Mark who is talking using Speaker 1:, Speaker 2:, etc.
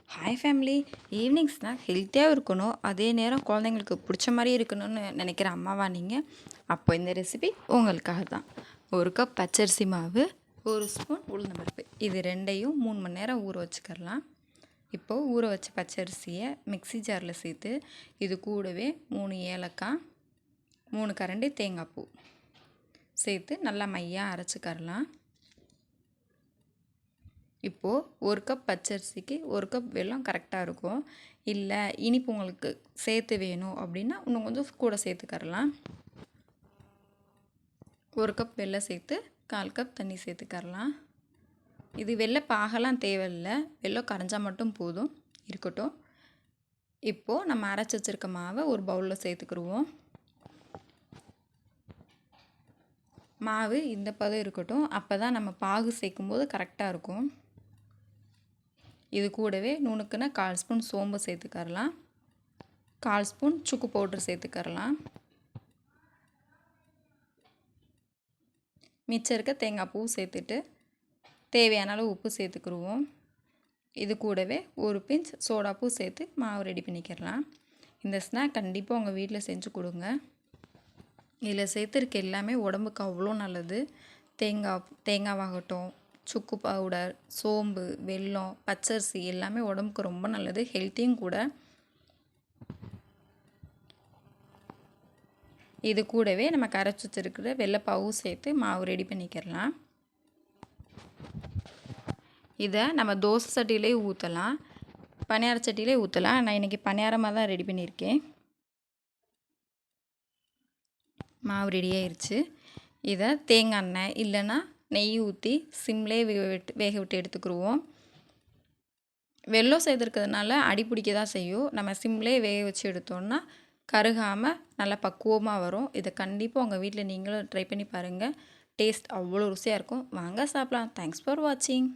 Speaker 1: Hi family. Evening snack ஹெல்த்தியாகவும் இருக்கணும், அதே நேரம் குழந்தைங்களுக்கு பிடிச்ச மாதிரி இருக்கணும்னு நினைக்கிற அம்மாவா நீங்கள்? அப்போ இந்த ரெசிபி உங்களுக்காக தான். 1 கப் பச்சரிசி மாவு, 1 ஸ்பூன் உளுந்தம்பருப்பு, இது ரெண்டையும் 3 மணி நேரம் ஊற வச்சுக்கலாம். இப்போது ஊற வச்ச பச்சரிசியை மிக்ஸி ஜாரில் சேர்த்து இது கூடவே 3 ஏலக்காய், 3 கரண்டி தேங்காய் பூ சேர்த்து நல்லா மையாக அரைச்சிக்கரலாம். இப்போது 1 கப் பச்சரிசிக்கு 1 கப் வெல்லம் கரெக்டாக இருக்கும். இல்லை இனிப்பு உங்களுக்கு சேர்த்து வேணும் அப்படின்னா இன்னும் கொஞ்சம் கூட சேர்த்துக்கரலாம். 1 கப் வெல்லம் சேர்த்து 1/4 கப் தண்ணி சேர்த்துக்கரலாம். இது வெல்லம் பாகலாம் தேவையில்லை, வெல்லம் கரைஞ்சால் மட்டும் போதும், இருக்கட்டும். இப்போது நம்ம அரைச்சி வச்சுருக்க மாவை ஒரு பவுலில் சேர்த்துக்கிடுவோம். மாவு இந்த பதம் இருக்கட்டும், அப்போ தான் நம்ம பாகு சேர்க்கும்போது கரெக்டாக இருக்கும். இது கூடவே நுணுக்குன்னா 1/4 ஸ்பூன் சோம்பு சேர்த்துக்கரலாம், 1/4 ஸ்பூன் சுக்கு பவுட்ரு சேர்த்துக்கரலாம். மிச்சம் இருக்க தேங்காய் பூ சேர்த்துட்டு தேவையான அளவு உப்பு சேர்த்துக்கிடுவோம். இது கூடவே ஒரு பிஞ்ச் சோடாப்பூ சேர்த்து மாவு ரெடி பண்ணிக்கிறலாம். இந்த ஸ்நாக் கண்டிப்பாக உங்கள் வீட்டில் செஞ்சு கொடுங்க. இதில் சேர்த்துருக்க எல்லாமே உடம்புக்கு அவ்வளோ நல்லது. தேங்காவாகட்டும், சுக்கு பவுடர், சோம்பு, வெல்லம், பச்சரிசி எல்லாமே உடம்புக்கு ரொம்ப நல்லது, ஹெல்த்தியும் கூட. இது கூடவே நம்ம கரைச்சி வச்சுருக்கிற வெள்ளைப்பாவும் சேர்த்து மாவு ரெடி பண்ணிக்கிறலாம். இதை நம்ம தோசை சட்டியிலே ஊற்றலாம், பணியார சட்டியிலே ஊற்றலாம். நான் இன்றைக்கி பணியாரமாக தான் ரெடி பண்ணியிருக்கேன். மாவு ரெடி ஆயிடுச்சு. இதை தேங்காய் எண்ணெய் இல்லைன்னா நெய் ஊற்றி சிம்லே வேக விட்டு எடுத்துக்கிடுவோம். வெல்லம் சேர்த்துருக்கிறதுனால அடி பிடிக்க தான் செய்யும். நம்ம சிம்லே வேக வச்சு எடுத்தோன்னா கருகாமல் நல்லா பக்குவமாக வரும். இதை கண்டிப்பாக உங்கள் வீட்டில் நீங்களும் ட்ரை பண்ணி பாருங்கள். டேஸ்ட் அவ்வளோ ருசியாக இருக்கும். வாங்க சாப்பிட்லாம். தேங்க்ஸ் ஃபார் வாட்சிங்.